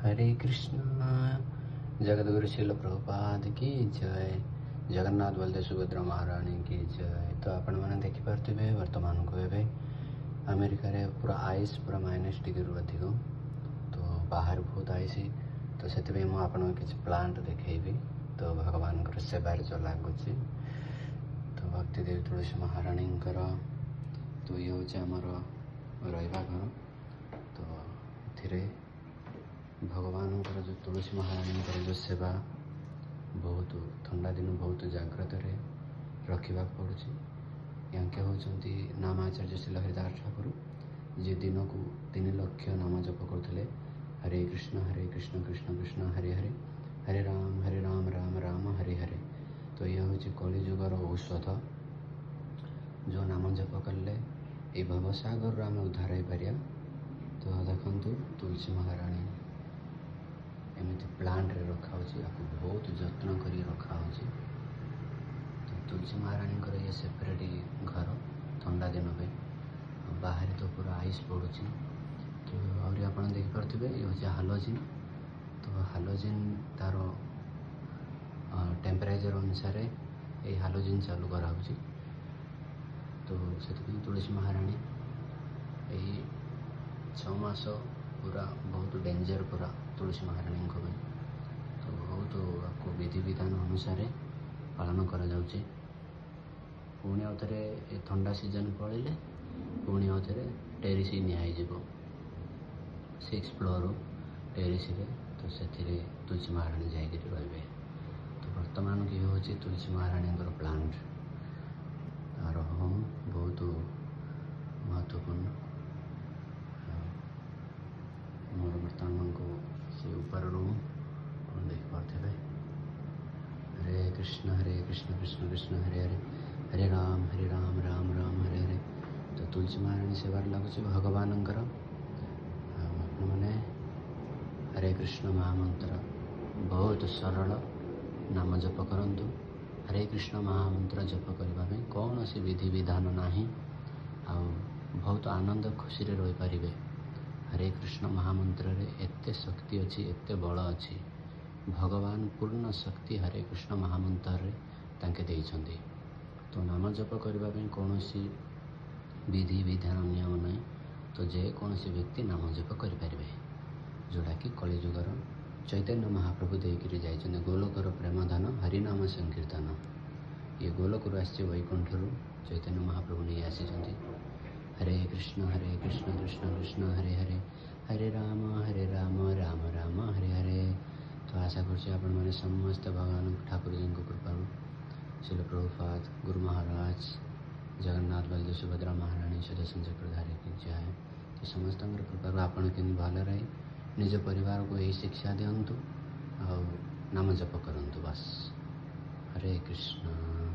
हरे कृष्ण। जगतगुरु शिल प्रभुपाद की जय। जगन्नाथ बलदेव सुभद्रा महाराणी की जय। तो आपण मैंने देखिपे बर्तमान को ए अमेरिका रे पूरा आइस पूरा -डिग्री रू अधिक तो बाहर बहुत आइस तो से मुझे किसी प्लांट देखी तो भगवान सेवार जो लगुच तो भक्ति देवी तुलसी महाराणी तो ये हूँ आमर रहा घर तो ये भगवान जो तुलसी महाराणी जो सेवा बहुत ठंडा दिन बहुत जाग्रत रखा पड़ुची। यांके होती नामाचार्य शिल हरिदास ठाकुर जी दिन को 3 लाख नाम जप करते हरे कृष्ण कृष्ण कृष्ण हरे हरे हरे राम राम राम हरे हरे। तो यह हूँ कलिजुगर औषध जो नाम जप कले ये भवसागर आम उद्धार हो पार। तो देखु तुलसी महाराणी एमती प्लांट रे रखा आपको बहुत जत्न कर रखा तो तुलसी महाराणी ये सेपरेट घर ठंडा दिन पे बाहर तो पूरा आइस पड़ुची। तो आहरी आप देखिपे ये हूँ हालोजिन। तो हालोजिन तार टेम्परेचर अनुसार ये हालोजिन चालू करा तो से तुलसी महाराणी यही 6 मास पूरा बहुत डेंजर पूरा तुलसी महाराणी को तो बहुत आपको विधि विधान अनुसार पालन करा जाउची। पुणी आउे ठंडा सीजन पड़े पुणी आउे टेरिस निजी 6 फ्लोर टेरिस तो से तुलसी महाराणी जाकर रे। तो बर्तमान की हूँ तुलसी महाराणी प्लांट तार होम बहुत महत्वपूर्ण मोर बर्तमान को से ऊपर रूम देख पारे। हरे कृष्ण कृष्ण कृष्ण हरे हरे हरे राम राम राम हरे हरे। तो तुलसी महाराणी सेवार लगुच भगवान मैंने हरे कृष्ण महामंत्र बहुत सरल नाम जप करंतु। हरे कृष्ण महामंत्र जप करने कौन सी विधि विधान नहीं आ बहुत आनंद खुशी रही पारे। हरे कृष्ण महामंत्र रे एते शक्ति अच्छी एते बल अच्छी भगवान पूर्ण शक्ति हरे कृष्ण महामंत्र रे तांके देइछंती। तो नाम जप करने कौन सी विधि विधान नियम नहीं तो जेकोसी व्यक्ति नाम जप करें जोड़ा कि कलिजुगर चैतन्य महाप्रभु देकर जाइए गोलोकर प्रेमदान हरिनाम संकीर्तन। ये गोलोक आसी वैकुंठ चैतन्य महाप्रभु नहीं आसी। हरे कृष्ण कृष्ण कृष्ण हरे हरे हरे राम राम राम हरे हरे। तो आशा कर समस्त भगवान ठाकुर जी को कृपा शिल प्रभुपाद गुरु महाराज जगन्नाथ बलदेव सुभद्रा महाराणी सुदर्शन चक्रधारी की जय। तो समस्त कृपा आपड़ के भल रही निज परिवार को यही शिक्षा दिंतु आ नाम जप करंतु बस। हरे कृष्ण।